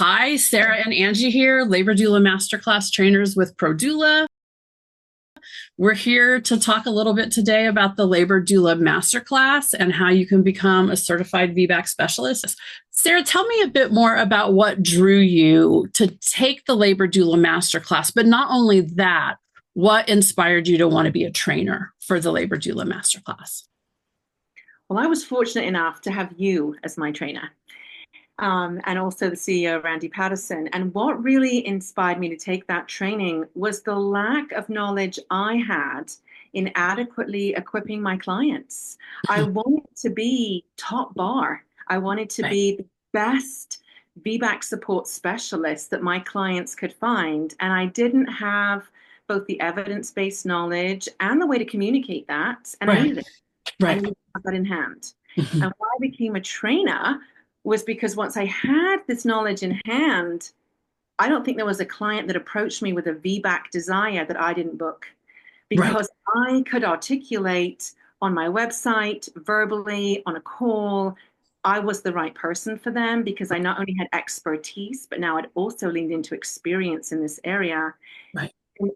Hi, Sarah and Angie here, Labor Doula Masterclass trainers with ProDoula. We're here to talk a little bit today about the Labor Doula Masterclass and how you can become a certified VBAC specialist. Sarah, tell me a bit more about what drew you to take the Labor Doula Masterclass, but not only that, what inspired you to want to be a trainer for the Labor Doula Masterclass? Well, I was fortunate enough to have you as my trainer. And also the CEO, Randy Patterson. And what really inspired me to take that training was the lack of knowledge I had in adequately equipping my clients. I wanted to be top bar. I wanted to be the best VBAC support specialist that my clients could find. And I didn't have both the evidence-based knowledge and the way to communicate that. And I needed it. I needed to have that in hand. And why I became a trainer was because once I had this knowledge in hand, I don't think there was a client that approached me with a VBAC desire that I didn't book, because I could articulate on my website, verbally, on a call, I was the right person for them because I not only had expertise, but now I'd also leaned into experience in this area. And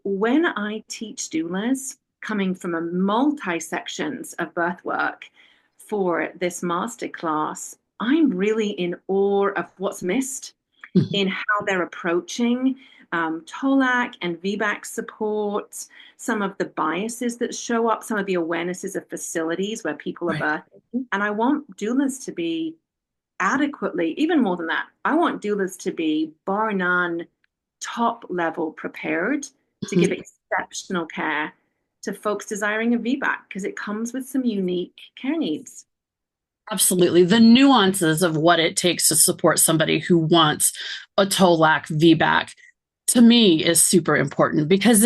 when I teach doulas, coming from a multi-sections of birth work for this masterclass, I'm really in awe of what's missed in how they're approaching TOLAC and VBAC support, some of the biases that show up, some of the awarenesses of facilities where people are birthing. And I want doulas to be adequately, even more than that, I want doulas to be bar none, top level prepared to give exceptional care to folks desiring a VBAC, because it comes with some unique care needs. Absolutely. The nuances of what it takes to support somebody who wants a TOLAC VBAC, to me, is super important, because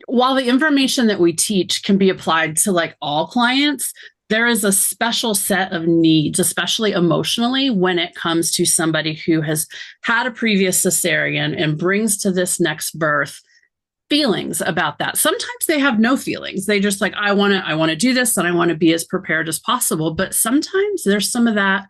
while the information that we teach can be applied to like all clients, there is a special set of needs, especially emotionally, when it comes to somebody who has had a previous cesarean and brings to this next birth feelings about that. Sometimes they have no feelings. They just like, I want to do this and I want to be as prepared as possible. But sometimes there's some of that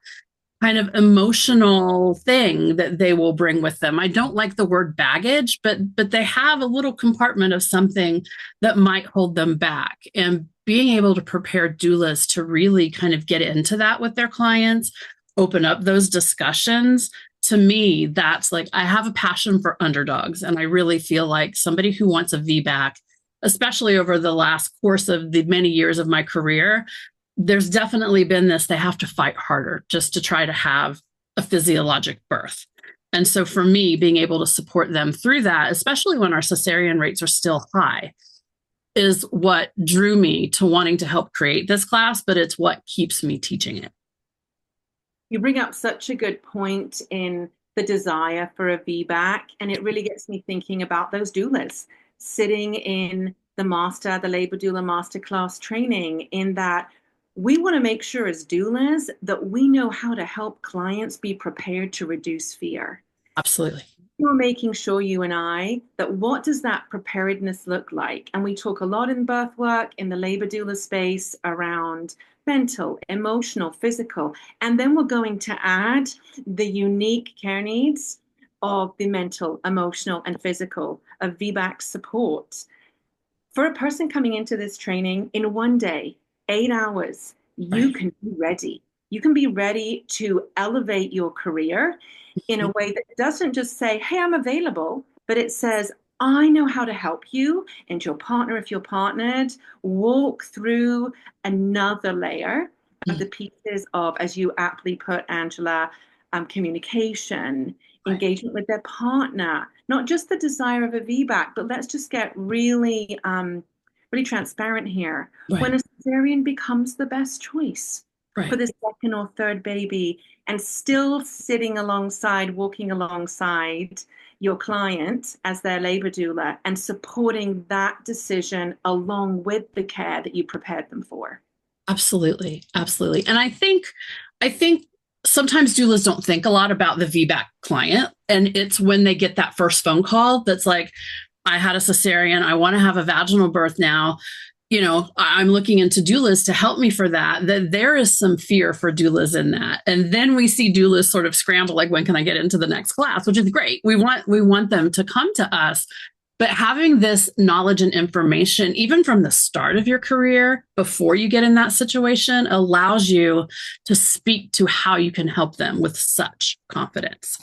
kind of emotional thing that they will bring with them. I don't like the word baggage, but they have a little compartment of something that might hold them back. And being able to prepare doulas to really kind of get into that with their clients, open up those discussions, to me, that's like, I have a passion for underdogs. And I really feel like somebody who wants a VBAC, especially over the last course of the many years of my career, there's definitely been this, they have to fight harder just to try to have a physiologic birth. And so for me, being able to support them through that, especially when our cesarean rates are still high, is what drew me to wanting to help create this class, but it's what keeps me teaching it. You bring up such a good point in the desire for a VBAC, and it really gets me thinking about those doulas sitting in the Labor Doula Masterclass training, in that we want to make sure as doulas that we know how to help clients be prepared to reduce fear. Absolutely. We're making sure, you and I, that what does that preparedness look like? And we talk a lot in birth work, in the labor doula space, around mental, emotional, physical. And then we're going to add the unique care needs of the mental, emotional, and physical of VBAC support. For a person coming into this training in one day, 8 hours, you can be ready. You can be ready to elevate your career in a way that doesn't just say, hey, I'm available, but it says, I know how to help you and your partner, if you're partnered, walk through another layer of the pieces of, as you aptly put, Angela, communication, engagement with their partner, not just the desire of a VBAC, but let's just get really, really transparent here. When a cesarean becomes the best choice for the second or third baby, and still sitting alongside, walking alongside your client as their labor doula and supporting that decision along with the care that you prepared them for. Absolutely. Absolutely. And I think sometimes doulas don't think a lot about the VBAC client. And it's when they get that first phone call that's like, I had a cesarean, I want to have a vaginal birth now. I'm looking into doulas to help me for that there is some fear for doulas in that. And then we see doulas sort of scramble, like, when can I get into the next class, which is great. We want them to come to us. But having this knowledge and information, even from the start of your career, before you get in that situation, allows you to speak to how you can help them with such confidence.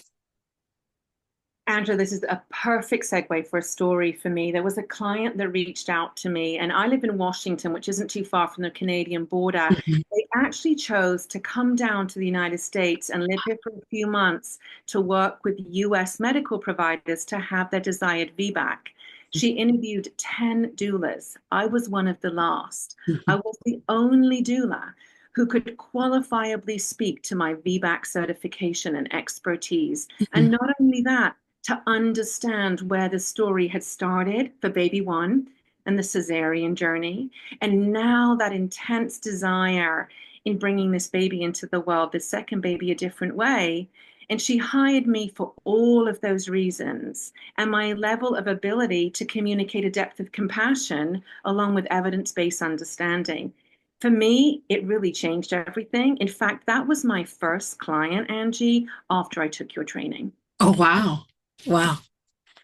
Andrew, this is a perfect segue for a story for me. There was a client that reached out to me, and I live in Washington, which isn't too far from the Canadian border. Mhm. They actually chose to come down to the United States and live here for a few months to work with US medical providers to have their desired VBAC. She interviewed 10 doulas. I was one of the last. I Mhm. was the only doula who could qualifiably speak to my VBAC certification and expertise. And Mhm. not only that, to understand where the story had started for baby one and the cesarean journey. And now that intense desire in bringing this baby into the world, the second baby, a different way. And she hired me for all of those reasons and my level of ability to communicate a depth of compassion along with evidence-based understanding. For me, it really changed everything. In fact, that was my first client, Angie, after I took your training. Oh, wow. Wow.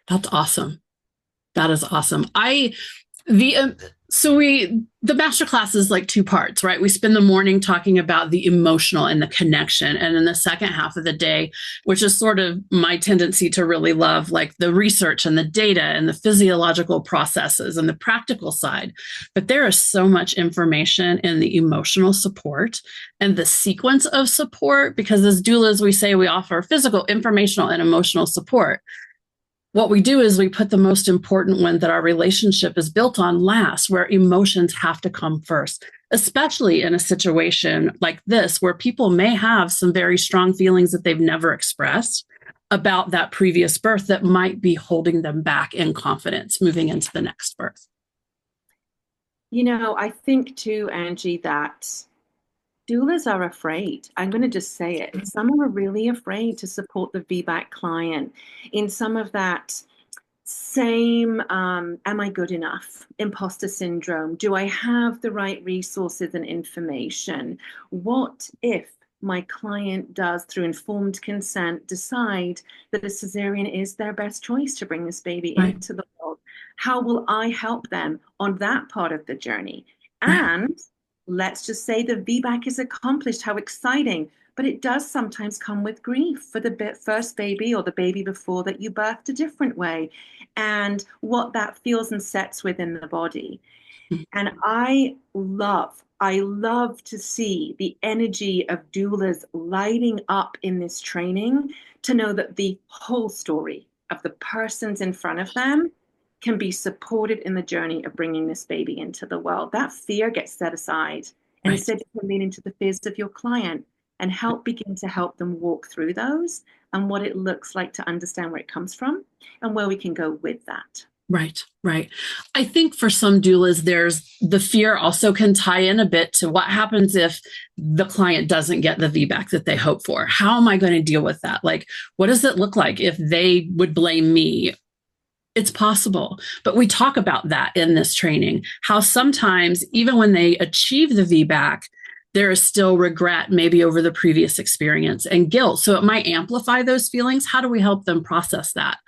That's awesome. That is awesome. The so we the master class is like two parts, right? We spend the morning talking about the emotional and the connection, and then the second half of the day, which is sort of my tendency to really love, like the research and the data and the physiological processes and the practical side. But there is so much information in the emotional support and the sequence of support, because as doulas, we say we offer physical, informational, and emotional support. What we do is we put the most important one that our relationship is built on last, where emotions have to come first, especially in a situation like this, where people may have some very strong feelings that they've never expressed about that previous birth that might be holding them back in confidence moving into the next birth. I think too, Angie, that doulas are afraid. I'm going to just say it. Some are really afraid to support the VBAC client in some of that same, am I good enough? Imposter syndrome. Do I have the right resources and information? What if my client does, through informed consent, decide that a cesarean is their best choice to bring this baby Right. into the world? How will I help them on that part of the journey? Right. And let's just say the VBAC is accomplished. How exciting. But it does sometimes come with grief for the first baby or the baby before that you birthed a different way, and what that feels and sets within the body. And I love to see the energy of doulas lighting up in this training, to know that the whole story of the persons in front of them can be supported in the journey of bringing this baby into the world. That fear gets set aside. And Right. instead, you can lean into the fears of your client and begin to help them walk through those and what it looks like to understand where it comes from and where we can go with that. Right, right. I think for some doulas, there's the fear also can tie in a bit to what happens if the client doesn't get the VBAC that they hope for. How am I going to deal with that? Like, what does it look like if they would blame me? It's possible, but we talk about that in this training, how sometimes even when they achieve the VBAC, there is still regret maybe over the previous experience and guilt. So it might amplify those feelings. How do we help them process that?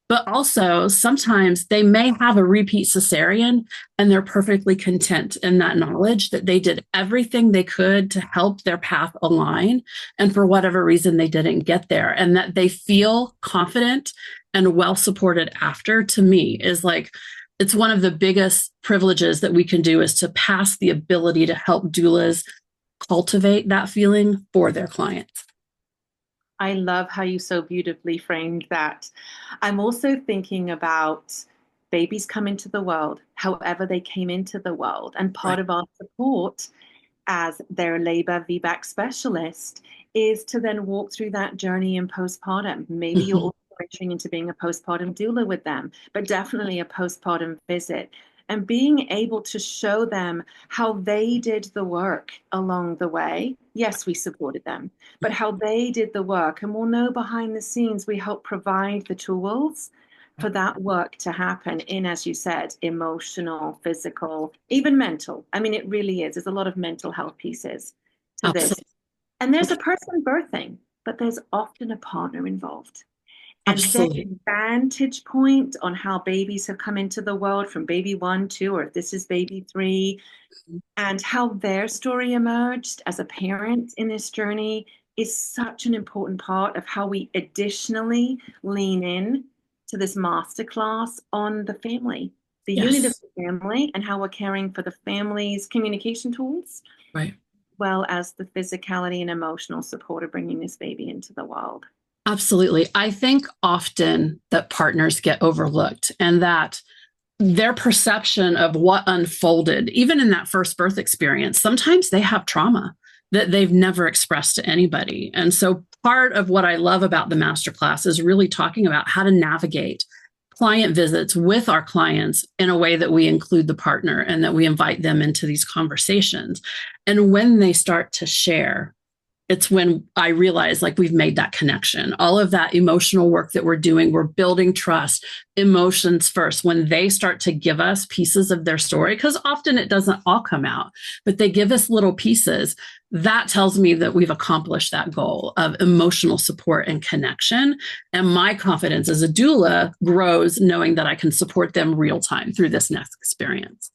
But also, sometimes they may have a repeat cesarean and they're perfectly content in that knowledge that they did everything they could to help their path align. And for whatever reason, they didn't get there, and that they feel confident and well supported after, to me, is like, it's one of the biggest privileges that we can do, is to pass the ability to help doulas cultivate that feeling for their clients. I love how you so beautifully framed that. I'm also thinking about babies come into the world, however they came into the world. And part Right. of our support as their labor VBAC specialist is to then walk through that journey in postpartum. Maybe you're Mhm. also entering into being a postpartum doula with them, but definitely a postpartum visit. And being able to show them how they did the work along the way. Yes, we supported them, but how they did the work. And we'll know behind the scenes, we help provide the tools for that work to happen in, as you said, emotional, physical, even mental. I mean, it really is. There's a lot of mental health pieces to this. Absolutely. And there's a person birthing, but there's often a partner involved. And their Absolutely. vantage point on how babies have come into the world from baby one, two, or if this is baby three, and how their story emerged as a parent in this journey is such an important part of how we additionally lean in to this masterclass on the family, the unit of Yes. the family, and how we're caring for the family's communication tools, Right. well as the physicality and emotional support of bringing this baby into the world. Absolutely. I think often that partners get overlooked and that their perception of what unfolded, even in that first birth experience, sometimes they have trauma that they've never expressed to anybody. And so part of what I love about the masterclass is really talking about how to navigate client visits with our clients in a way that we include the partner and that we invite them into these conversations. And when they start to share, it's when I realize like we've made that connection. All of that emotional work that we're doing, we're building trust, emotions first. When they start to give us pieces of their story, because often it doesn't all come out, but they give us little pieces, that tells me that we've accomplished that goal of emotional support and connection. And my confidence as a doula grows knowing that I can support them real time through this next experience.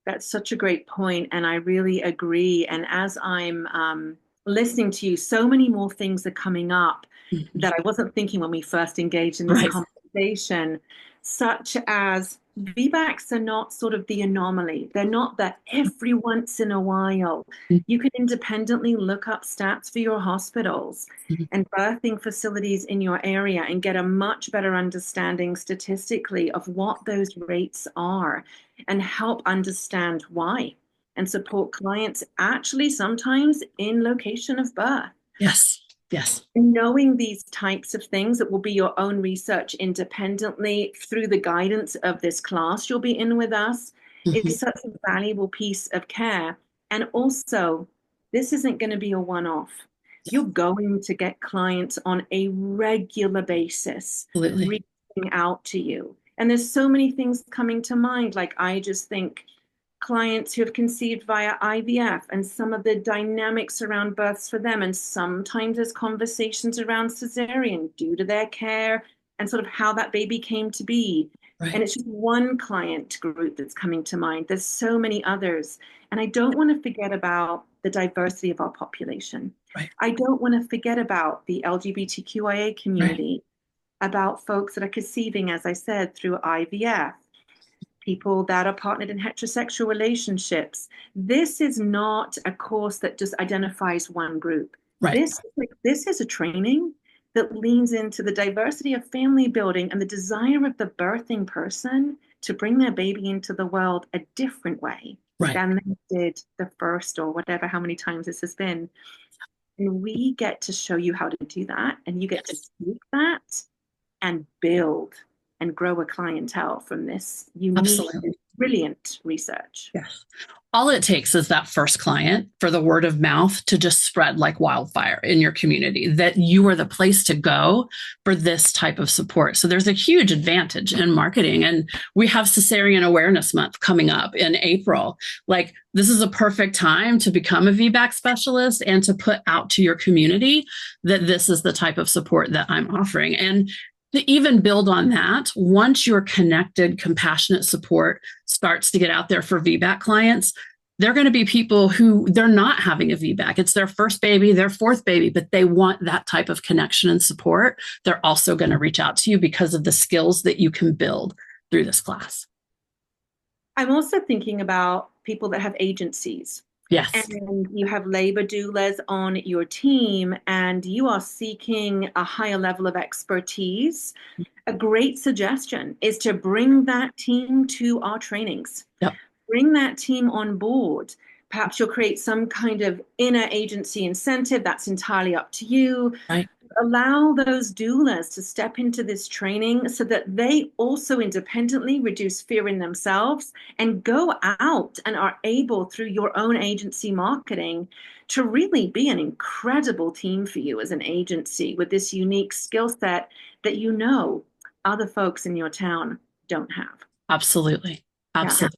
That's such a great point, and I really agree. And as I'm listening to you, so many more things are coming up Mhm. that I wasn't thinking when we first engaged in this Right. conversation, such as VBACs are not sort of the anomaly. They're not that every once in a while. You can independently look up stats for your hospitals Mhm. and birthing facilities in your area and get a much better understanding statistically of what those rates are and help understand why and support clients actually sometimes in location of birth. Yes. Yes. Knowing these types of things that will be your own research independently through the guidance of this class you'll be in with us Mhm. is such a valuable piece of care. And also, this isn't going to be a one-off. You're going to get clients on a regular basis Absolutely. reaching out to you. And there's so many things coming to mind. Like I just think clients who have conceived via IVF and some of the dynamics around births for them. And sometimes there's conversations around cesarean due to their care and sort of how that baby came to be. And Right. it's just one client group that's coming to mind. There's so many others. And I don't want to forget about the diversity of our population. Right. I don't want to forget about the LGBTQIA Right. community, about folks that are conceiving, as I said, through IVF, people that are partnered in heterosexual relationships. This is not a course that just identifies one group. Right. This is a training that leans into the diversity of family building and the desire of the birthing person to bring their baby into the world a different way Right. than they did the first or whatever, how many times this has been. And we get to show you how to do that, and you get to Yes. speak that and build and grow a clientele from this unique Absolutely. and brilliant research. Yes. All it takes is that first client for the word of mouth to just spread like wildfire in your community that you are the place to go for this type of support. So there's a huge advantage in marketing. And we have Cesarean Awareness Month coming up in April. Like, this is a perfect time to become a VBAC specialist and to put out to your community that this is the type of support that I'm offering. And to even build on that, once your connected, compassionate support starts to get out there for VBAC clients, they're going to be people who they're not having a VBAC. It's their first baby, their fourth baby, but they want that type of connection and support. They're also going to reach out to you because of the skills that you can build through this class. I'm also thinking about people that have agencies. Yes. And you have labor doulas on your team, and you are seeking a higher level of expertise. A great suggestion is to bring that team to our trainings. Yep. Bring that team on board. Perhaps you'll create some kind of inner agency incentive. That's entirely up to you. Right. Allow those doulas to step into this training so that they also independently reduce fear in themselves and go out and are able, through your own agency marketing, to really be an incredible team for you as an agency with this unique skill set that other folks in your town don't have. Absolutely. Yeah. Absolutely.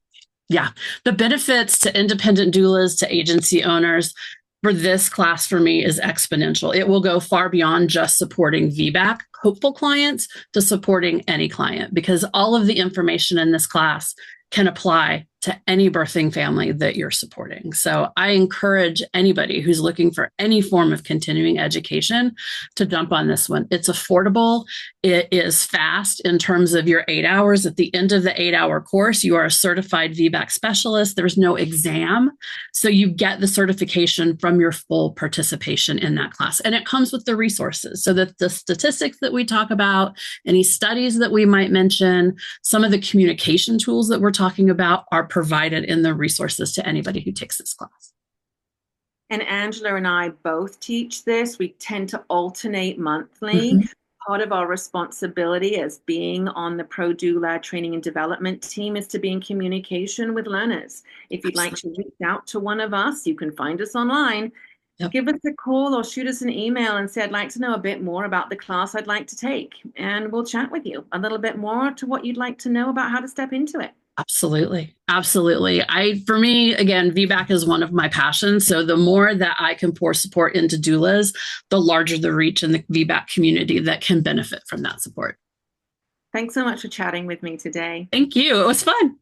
Yeah. The benefits to independent doulas, to agency owners for this class for me is exponential. It will go far beyond just supporting VBAC hopeful clients to supporting any client, because all of the information in this class can apply to any birthing family that you're supporting. So I encourage anybody who's looking for any form of continuing education to jump on this one. It's affordable. It is fast in terms of your 8 hours. At the end of the 8-hour course, you are a certified VBAC specialist. There's no exam. So you get the certification from your full participation in that class. And it comes with the resources so that the statistics that we talk about, any studies that we might mention, some of the communication tools that we're talking about are provided in the resources to anybody who takes this class. And Angela and I both teach this. We tend to alternate monthly. Mm-hmm. Part of our responsibility as being on the ProDoula training and development team is to be in communication with learners. If you'd like to reach out to one of us, you can find us online. Yep. Give us a call or shoot us an email and say, I'd like to know a bit more about the class I'd like to take. And we'll chat with you a little bit more to what you'd like to know about how to step into it. Absolutely. Absolutely. For me, again, VBAC is one of my passions. So the more that I can pour support into doulas, the larger the reach in the VBAC community that can benefit from that support. Thanks so much for chatting with me today. Thank you. It was fun.